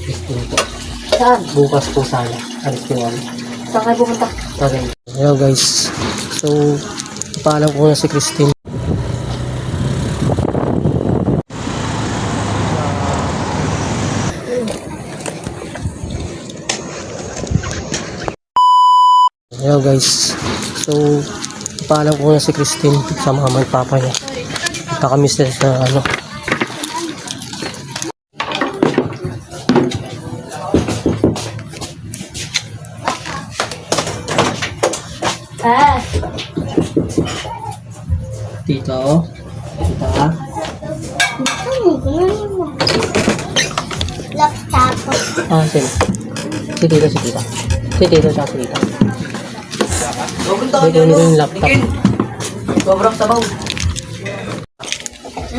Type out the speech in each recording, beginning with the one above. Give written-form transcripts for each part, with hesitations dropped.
Christine po. Saan? Bukas po sana. Alis po kami. Saan kayo pupunta? Tagay. Hello guys. So, paalam ko na si Christine. Hello guys. So, paalam ko na si Christine sa mama at papa niya. Kakamiss na sa ano. Ah, Tita, oh. Tita. laptop. Ah, sino? Si Tita, si Tita. Si Tita, tsaka si Tita. Pwede nyo yung laptop. Sobrang sabaw.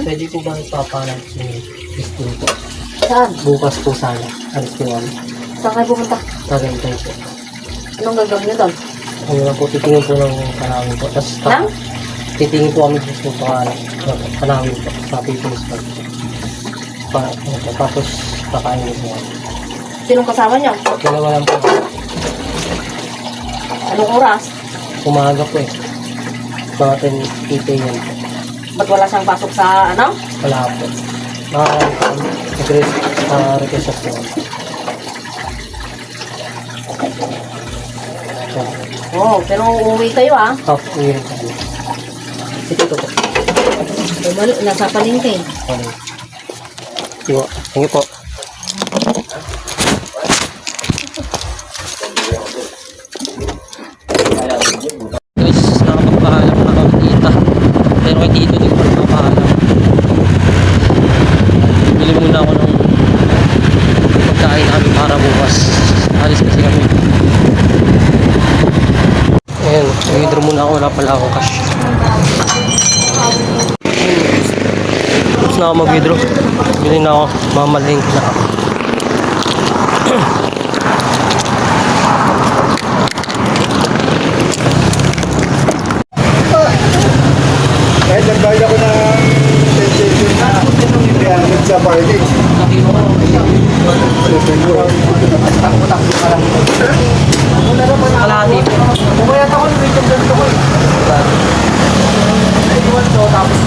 Pwede po ba ipapalag si Christine po? Saan? Bukas po sana. Alis po kami. Saan kayo pupunta? Tagaytay po. Anong gagawin niyo doon? Ano lang po, titingin po ng kanawin po. Tapos Nang? titingin po kami sa kanawin po. Sa People's Park. Tapos kakain po kami. Sinong kasama niyo? Dalawa lang po. Anong oras? Umaga po eh. Mga 10 a.m. po. Ba't wala siyang pasok sa ano? Wala po. Nakakain po kami. Nag-request po kami. Oo, pero uuwi kayo ah. Half year kami. Ito po. Nasa palengke. Okay. Diba? Thank you po. Guys, nakapagpahalam na kami tita. Pero kay tito din ko nakapagpahalam. Bili muna ako ng pagkain namin para bukas. Alis kasi kami. Ayan, nag-withdraw muna ako. Wala pala akong cash. Tapos na ako mag-withdraw. Bili na ako. Mamalingki na ako. Kahit nagbayad ako na 10 na 300 sa party. Kalahati po. Bumayat ako ng weekend ganito ko eh. Naiwan ko tapos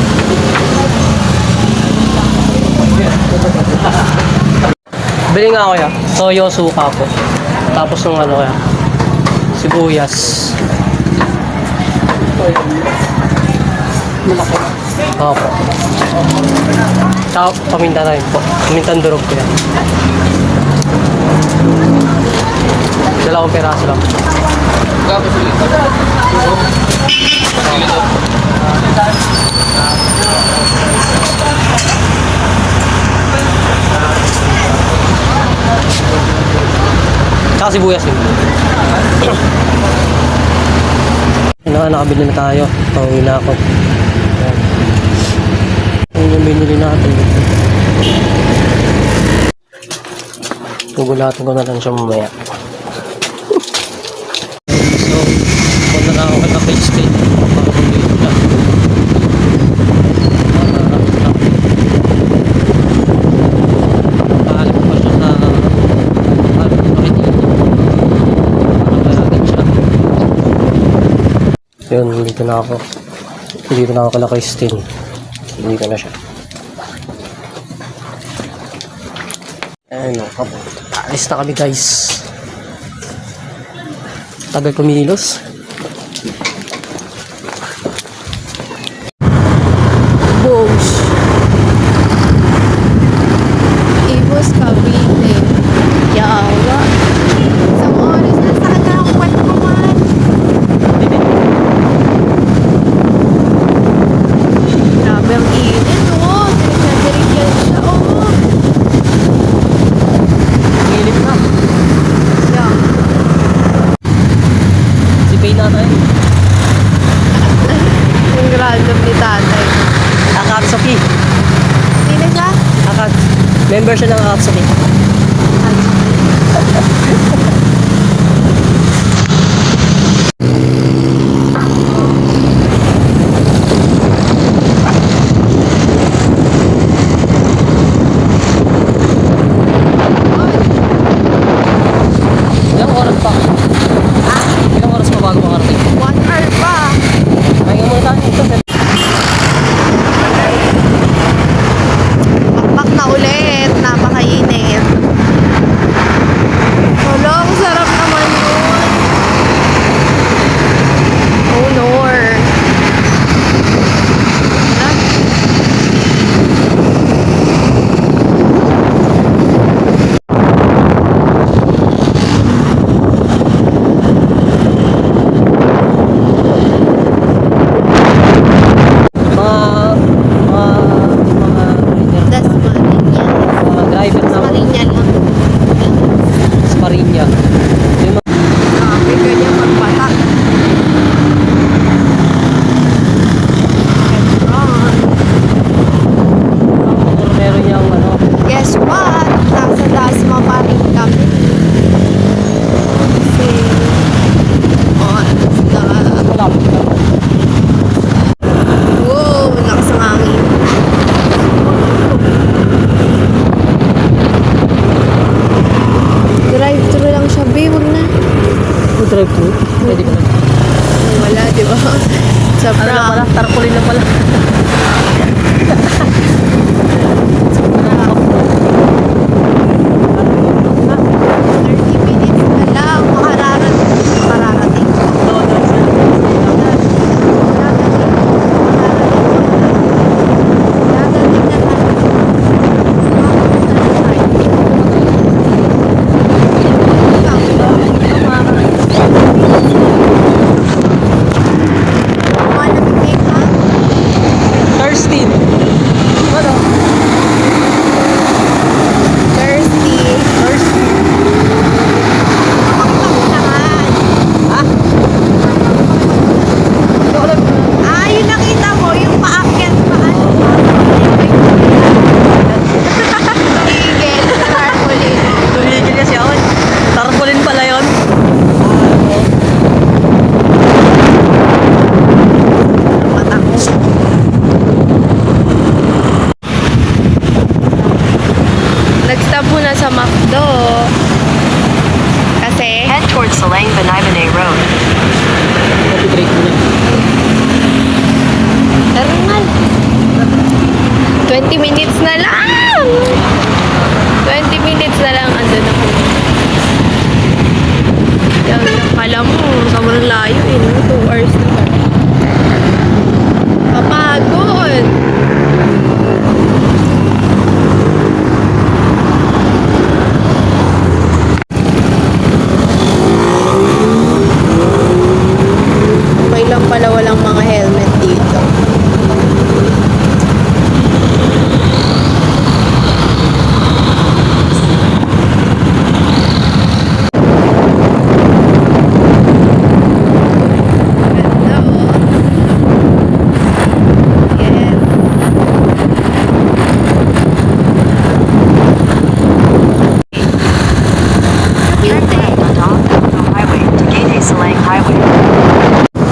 Bili nga ako ya. Toyo suka po. Tapos yung ano kaya. Sibuyas. Malaki. Opo. Tsaka paminta na rin po. Pamintang durog ko yan. Dalawang peraso lang. Tsaka sibuyas yun. Nakabili na tayo. Pauwi na ako. Ayan yung binili natin. Gugulatin ko na lang siya mamaya. So, punta na ako kita page state. Para mag-video na. Paalam ko pa siya sa yun, dito na ako. Dito na ako kala Christine. Dito na siya. Ayun, alis na kami guys. Tagal kumilos. Bosch. Ibos Cavite. Yawa. Isang oras na sana ang kwat ko man. Grabe ang init, oh. Tinagdadirigyan siya, oh. Ngilip na. Yeah. Si Pay na tayo. Yung random ni tatay. Akatsuki. Sino siya? Member siya ng Akatsuki. Pwede ba? Wala, di ba? Sa Ano lang pala? prank. Tarpaulin lang pala. Thirsty. Ano? Ha? Yung nakita mo, yung paakyat pa ano? Tumigil sa tarpaulin. Tumigil kasi ako. Tarpaulin pala yun. Mata ko. Nag-stop muna sa McDo. Kasi, Head towards Salang Banaibane Road. Coffee break muna. tarangal. 20 minutes na lang! 20 minutes na lang, andun ako. Yan, kala mo, sobrang layo eh, no? 2 hours na ba? Kapagod! Okay lang pala walang mga helmet dito. Ganda, oh. Yes. Turn left onto Optical Highway to Gate Salang Highway.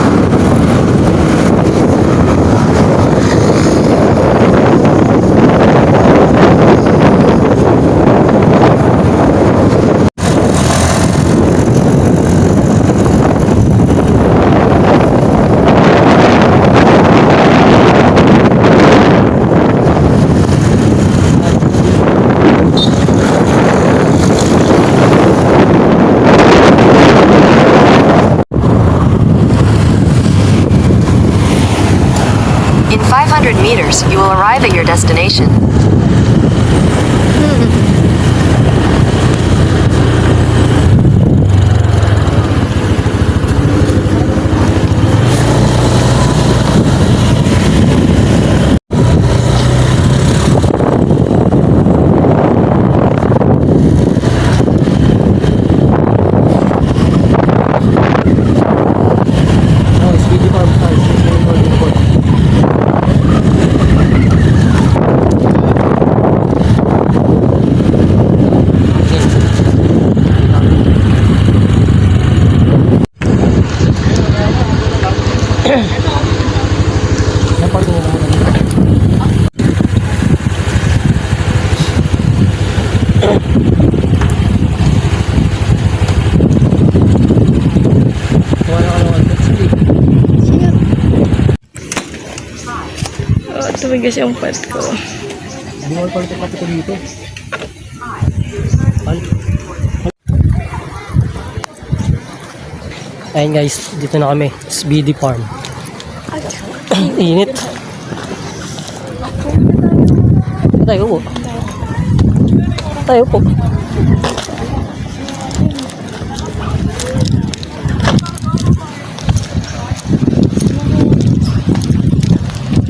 In 500 meters, you will arrive at your destination. Oh, speedy farm. Oh, tumigas yung pet ko. Hindi mo pala ito kapito dito. Ayun guys, dito na kami. Speedy Farm. Init. Tayo po. Tayo po.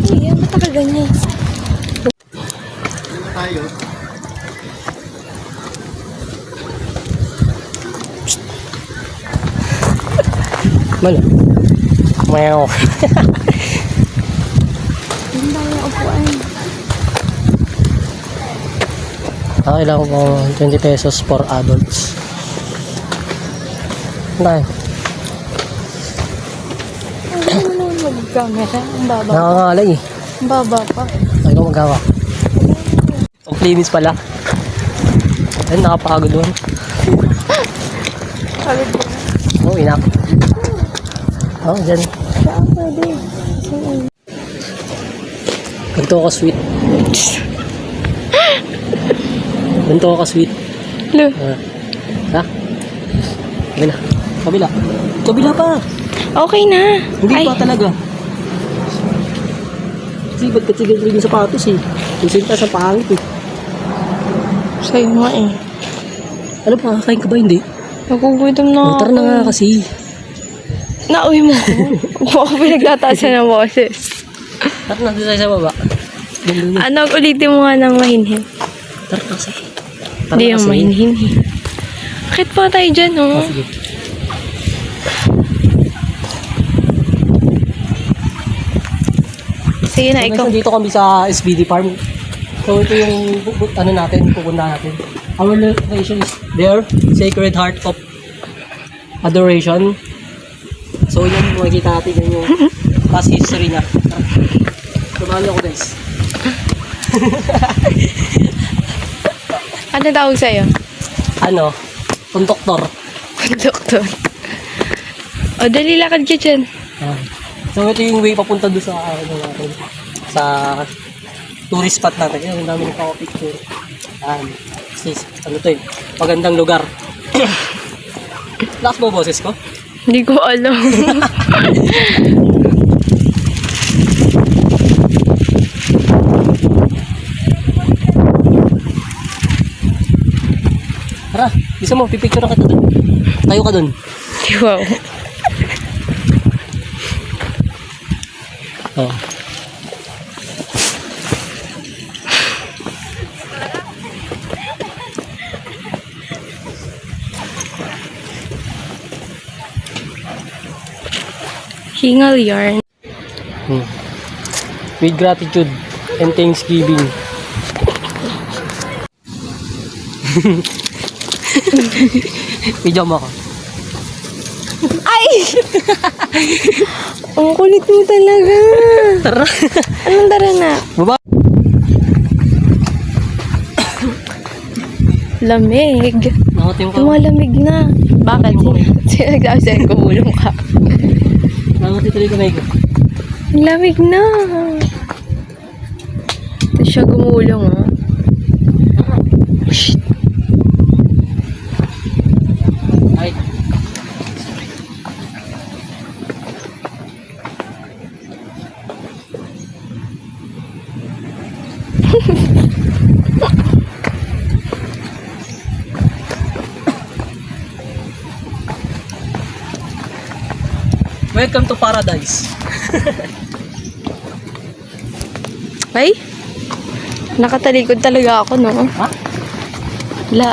Ay, ba't nakaganyan? Tayo. Malo. Meow. Hindi tayo upuan. Kailangan ko 20 pesos for adults. Tayo. Ay, mo naman mag-camera. Ang baba. Nakangalay eh. Ang baba pa. Ay ko magawa. Ang limits pala. Ayun, nakapagod doon. Sabi ko. Oo, Oh, dyan. Saan pwede? Ganito ako sweet. Ganito ako sweet. Lo. Ha? Kabila. Kabila. Kabila pa. Okay na. Hindi Ay, pa talaga. Kasi ba't katigil rin yung sapatos eh. Yung sinta sa pangit eh. sa'yo nga eh. Ano pa? Kain ka ba hindi? Nagugutom na Oh, ako. tara na nga kasi. Nauwi mo ko. Huwag ako pinagtataasan ng boses. Tara na tayo sa baba. Dun. Ano, ulitin mo nga ng mahinhin. Tara na kasi. Tara Hindi na yung kasi. mahinhin eh. Bakit pa tayo dyan, oh? Oh, sige. Sige na, So, ikaw. guys, nandito kami sa SBD Farm. So ito yung ano natin, pupunta natin. Our location is there, Sacred Heart of Adoration. So yun, makikita natin yun yung past history niya. Sumali ako guys. Ano tawag sa'yo? Ano? Konduktor. Doktor. O, dali lakad ka dyan. So ito yung way papunta doon sa ano natin, sa tourist spot natin. Yan, ang dami nagpapapicture. Ano to eh, magandang lugar. Lakas mo boses ko? Hindi ko alam. Tara, bisa mo, pipicture na kita doon. Tayo ka doon. Wow. Oh. Hingal yarn. With gratitude and thanksgiving. Video mo ako. Ay! Ang kulit mo talaga. Tara. Anong tara na? Baba. Lamig. Nakatim ka. Lumalamig na. Bakit? Sino nagsabi sa'yo kumulong ka? Nakatim tuloy ka na ikaw. Ang lamig na. Ito siya gumulong, oh. Shh. Ay. Welcome to paradise. Ay? Nakatalikod talaga ako, no? Ha? Wala.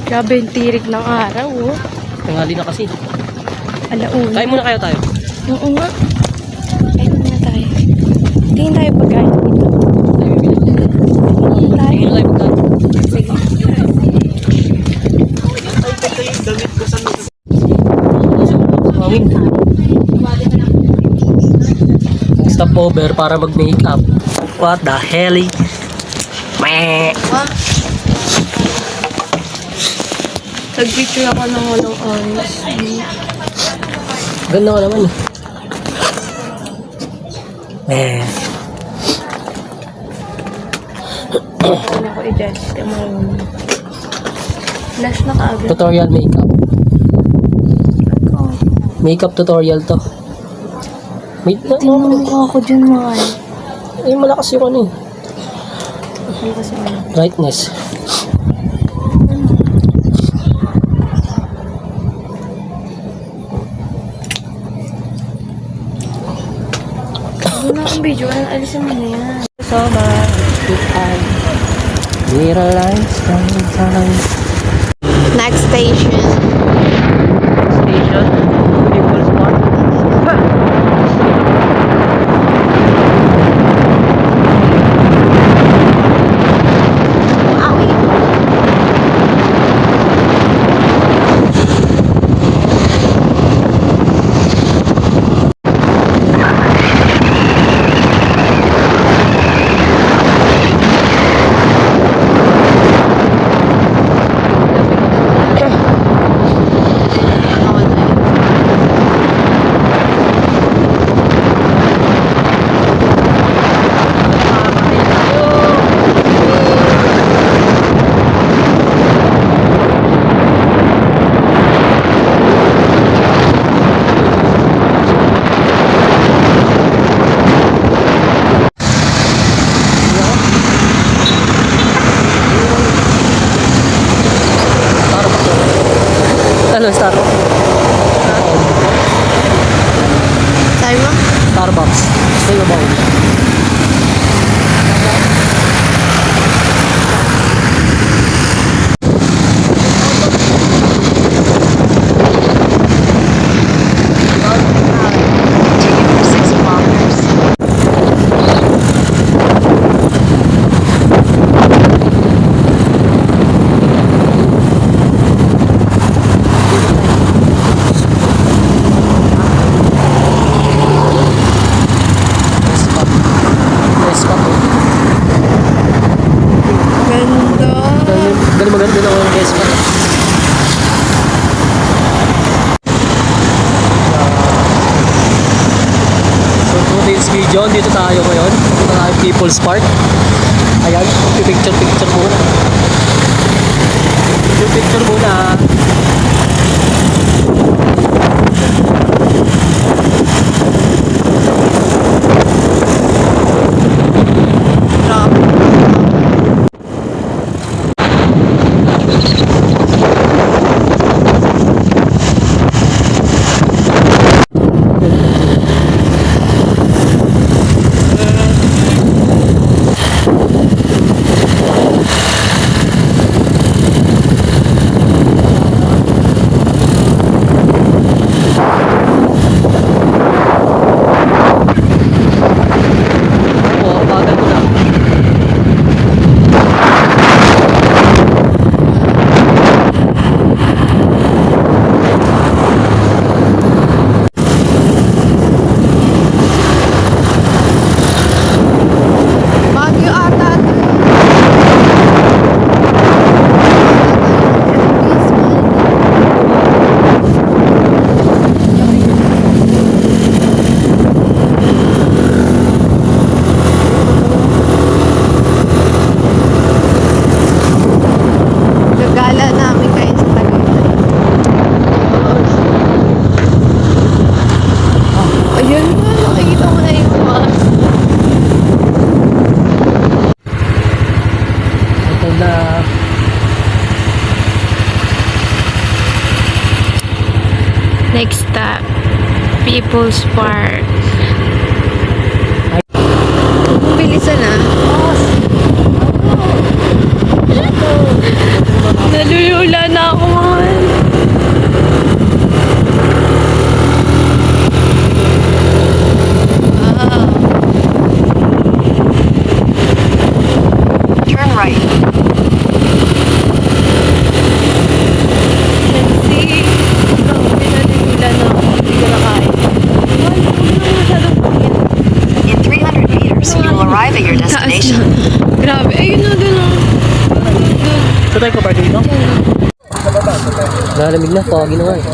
Grabe yung tirik ng araw, oh. Tanghali na kasi. Alauna. Kain muna kayo tayo. Oo nga. Kain muna tayo. Tingin tayo pagkain dito. Tingin tayo. Tingin na tayo pagkain. Sige. Hangin. Stop over para mag-makeup. What the hell? Meh. Nag-picture ako ng walang oras. Ganda ka naman eh. Meh. Ano ko i-judge ka marunong. Last na kaagad. Tutorial makeup. Oh. Makeup tutorial to. Wait, Tingnan mo mukha ako dyan, mahal. malakas yung ano eh. Ano kasi ano? Brightness. Wala akong video. Alisin mo na yan. So much good time. Little lights time. Next station. Station. People's Park. Ano, Starbucks? Sabi mo? Starbucks. Sa'yo ba? Continue for 6 kilometers. Yes, pa. Ganda. Galing maganda ako ng yes, pa. So, today's video, dito tayo ngayon. Dito tayo People's Park. Ayan, picture muna. Picture muna. Grabe. Oo, bagal ko na. Baguio ata. Gagala namin kayo sa Tagaytay. Ayun nga, nakikita mo na yung mga Ito na. next stop, People's Park. Bilisan na. Nalulula na ako man. Turn right. Let's see. Grabe, nalulula na ako. Hindi ko na kaya. Ay, masyadong pangit. In 300 meters, you will arrive at your Taas na. destination. Grabe. Ayun na, dun na. Dun. So tayo ko party dito? Nalamig na, foggy na nga eh.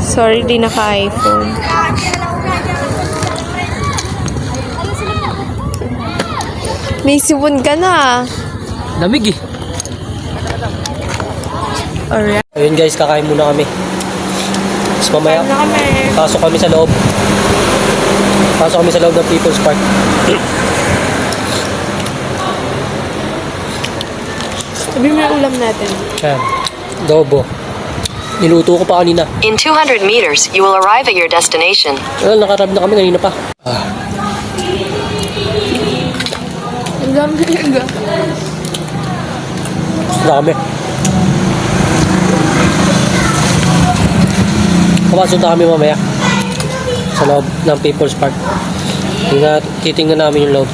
Sorry, di naka-iPhone. May sipon ka na. Lamig eh. Alright. Ayun guys, kakain muna kami. Tapos mamaya, Na kami. pasok kami sa loob. Pasok kami sa loob ng People's Park. Sabi mo yung ulam natin. Yan. Adobo. Niluto ko pa kanina. In 200 meters, you will arrive at your destination. Well, nakarab na kami kanina pa. Ang dami talaga. Na kami. Papasok na kami mamaya sa loob ng People's Park. Titingnan namin yung loob.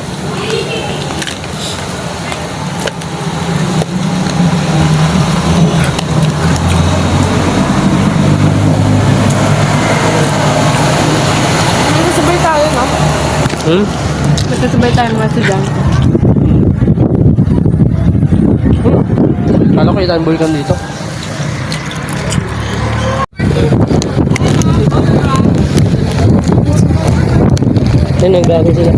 Magkasabay tayo, no? Magkasabay tayo mga estudyante. Kala ko yung vulkan dito. Yan, nagbago sila.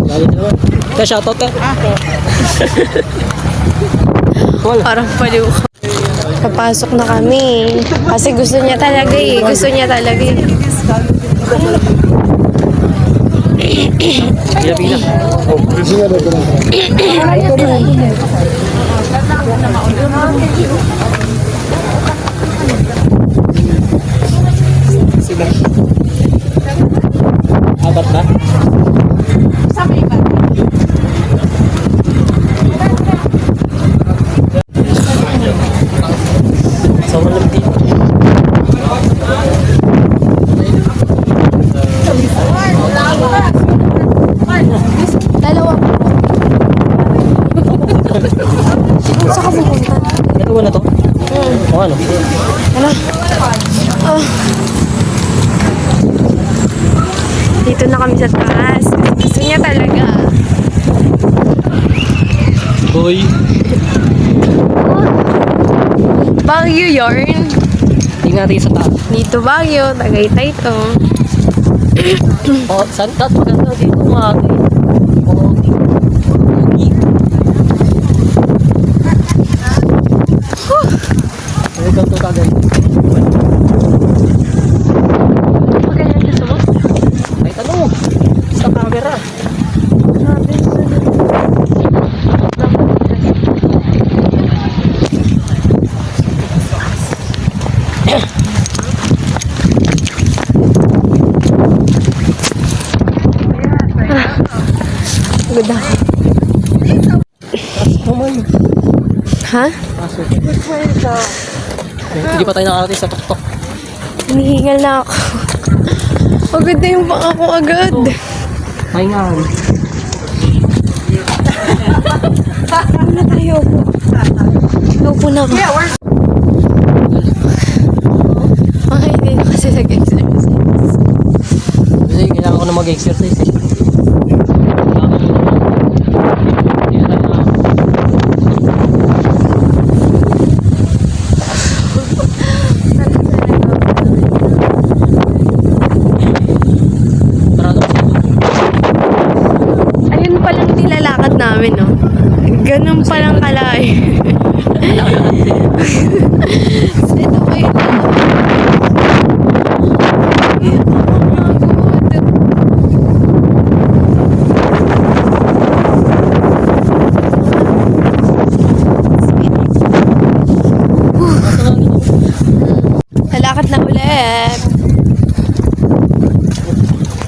Bago sila naman. Kaya shoutout ka. Wala. Parang paliw ka. Papasok na kami. Kasi gusto niya talaga eh. Gusto niya talaga eh. Pila-pila. Oh. Sige na ito. Sila. Apat na? So, walang dito. Dalawa. Saan ka pupunta? Ito na to? O ano? Ano? Dito na kami sa taas. Gusto niya talaga. Boy. Baguio yarn. Tingnan natin sa taas. Dito Baguio. Tagaytay to. Oh, saan ka? Maganda dito mga ate. Oh, welcome to Tagay. Ganyan gusto mo? Ay, tanong. Sa camera. Good ako. Naman. Ha? Pasok. Hindi pa tayo nakarating sa tuktok. Hinihingal na ako. Agad na yung panga ko agad. Pahingahan. Ano na tayo? Naupo na ako. Okay, hindi na kasi nag-exercise. Kasi kailangan ko na mag-exercise eh. Ayun palang nilalakad namin, no? Ganun palang kalay. Ito pa yun. Lalakad na ulit.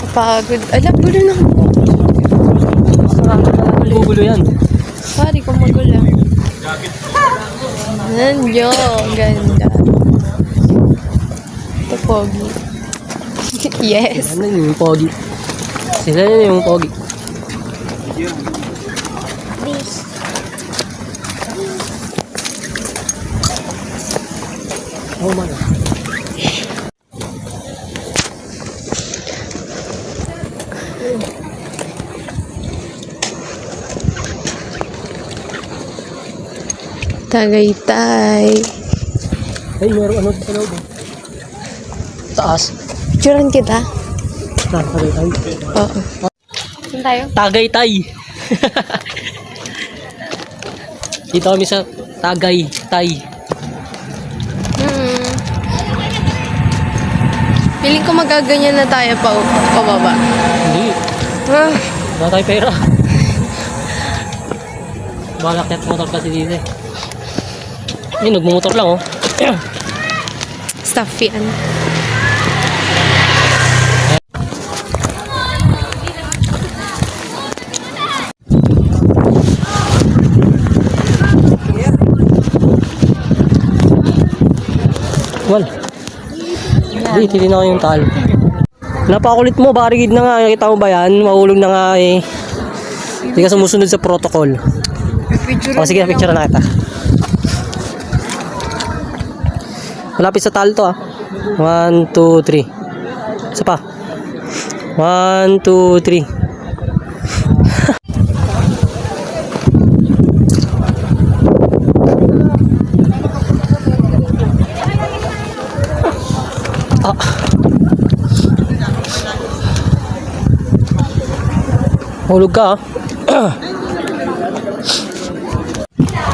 Kapagod. Alam, gulo na ako. Gugulo yan. Sorry kung magulo. Nandiyo, ganda. Ito, pogi. Yes. Ano yung pogi? Sila yun yung pogi. Oh my God. Tagaytay. Ay, meron ano sa loob. Taas. Picturean kita? Tagaytay. Oo. Saan tayo? Tagaytay. Dito kami sa Tagaytay. Feeling ko magaganyan na tayo pa pababa. Hindi. Ah, Wala tayo pera. Balak net motor kasi dito eh. Yun, nagmumotor lang oh. stuff yan. Well. Hindi, titignan ko yung talo. Napakulit mo, barricade na nga. Nakita mo ba yan? Mahulog na nga eh. Hindi ka sumusunod sa protocol. O sige, picture na kita. Malapit sa talo to ah. 1, 2, 3. Isa pa. 1, 2, 3. Hulog ka ah.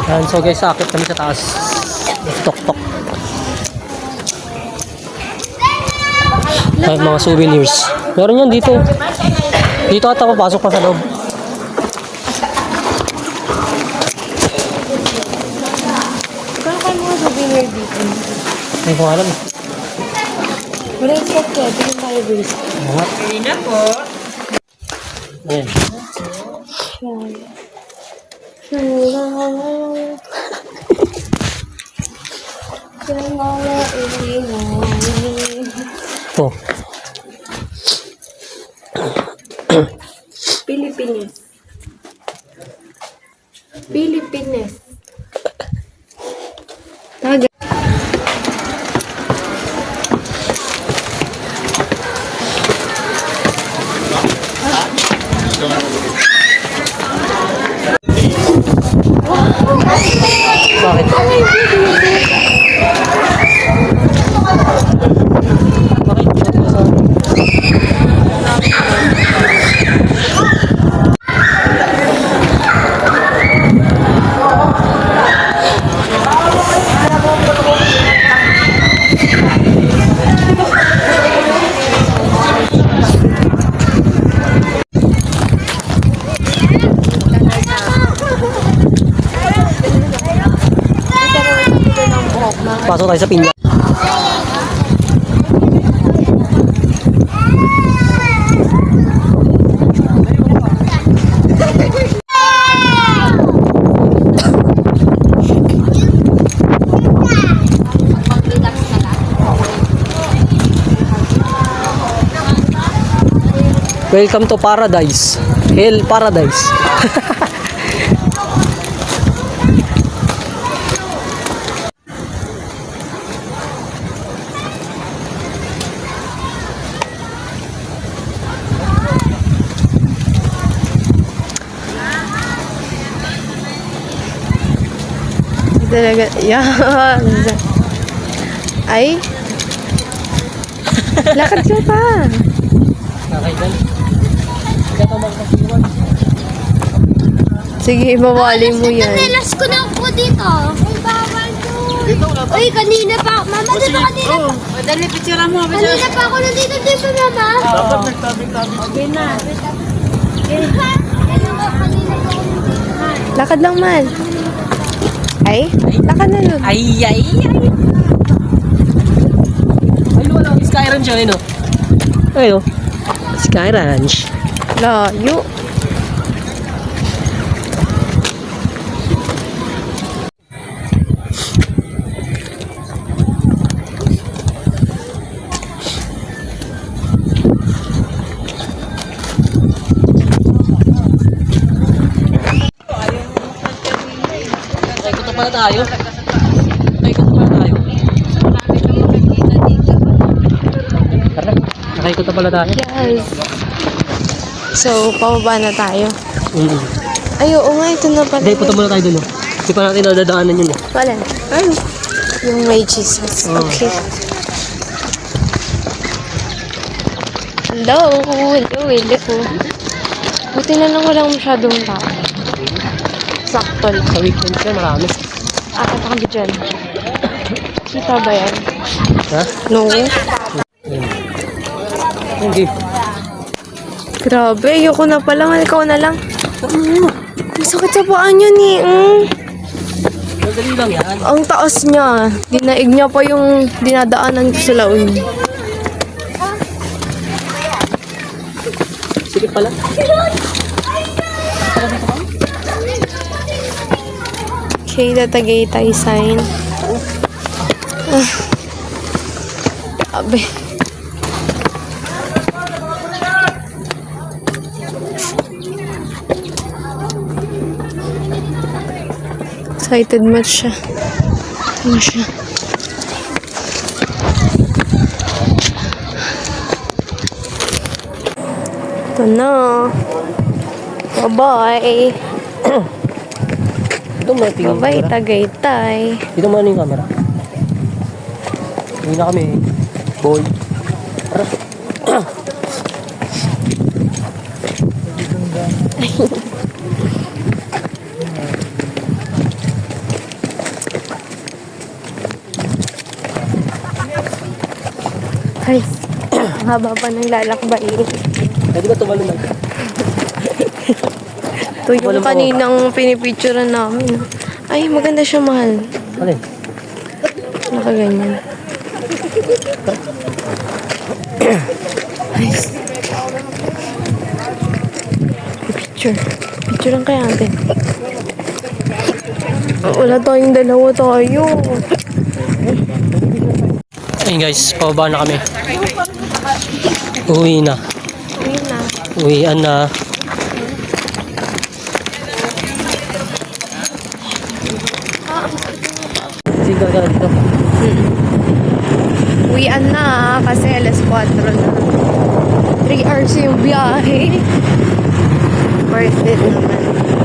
Yan, so guys, sakit kami sa taas. Tok-tok. Ay, mga souvenirs. Meron yan dito. Dito ata papasok pa sa loob. Kung kayo mga souvenir dito. Hindi ko alam. Bracelet ko. Bigyan tayo bracelet. Ayan. Oh. Pilipinas. Pilipinas. Taga. Bakit? Pasok tayo sa pinya. Welcome to paradise. Hell paradise. Talaga. Yan. Ay. Lakad ka pa. Okay, dan. Ikaw pa magkasiwan. Sige, ibawali mo yan. Nilas ko na po dito. Ay, bawal doon. Uy, kanina pa. Mama, dito kanina pa. Dali, picture mo. Kanina pa ako nandito dito, mama. Dapat nagtabi-tabi. Okay na. Kanina pa ako nandito. Lakad lang man. Ay, lakad na nun. Ay. Ay, wala. Sky Ranch yun, no? Ayun. Sky Ranch. Layo. Nakikot na pala tayo. Nakikot na pala tayo. Tara, nakikot na pala tayo. Yes. So, pababa na tayo. Mm. Ay, oo nga, ito na pala. Hindi, punta muna tayo dun, no? Hindi pa natin nadadaanan yun, eh. Wala. Ay, yung may Jesus. Oh. Okay. Hello. Buti na lang walang masyadong tao. Sakto lang. Sa weekend siya, marami. Akit ako dyan. Kita ba yan? Ha? No. Hindi. Grabe, ayoko na pala. Ikaw na lang. Ang sakit sa paan yun eh. Madali lang yan. Ang taas niya. Dinaig niya pa yung dinadaanan ko sa laon. Sige pala. Okay, the Tagaytay sign. Abe. Excited much siya. Ano siya? Ito na. Bye-bye. Dito mo tingin. Bye-bye, Tagaytay. Dito mo yung camera. Hindi na kami. Boy. Tara. Ay, ang haba pa ng lalakbay. Pwede ba tumalun lang? Ito yung kaninang pinipicturean namin. Ay, maganda siya, mahal. Ano yun? Nakaganyan. Nice. Picture. Picturean kaya natin. Wala tayong dalawa tayo. Ayun guys, pababa na kami. Uwi na. Ayun na. Uwian na. Sigal ka na dito. Uwian na kasi alas 4 na. 3 hours yung biyahe. Worth it naman.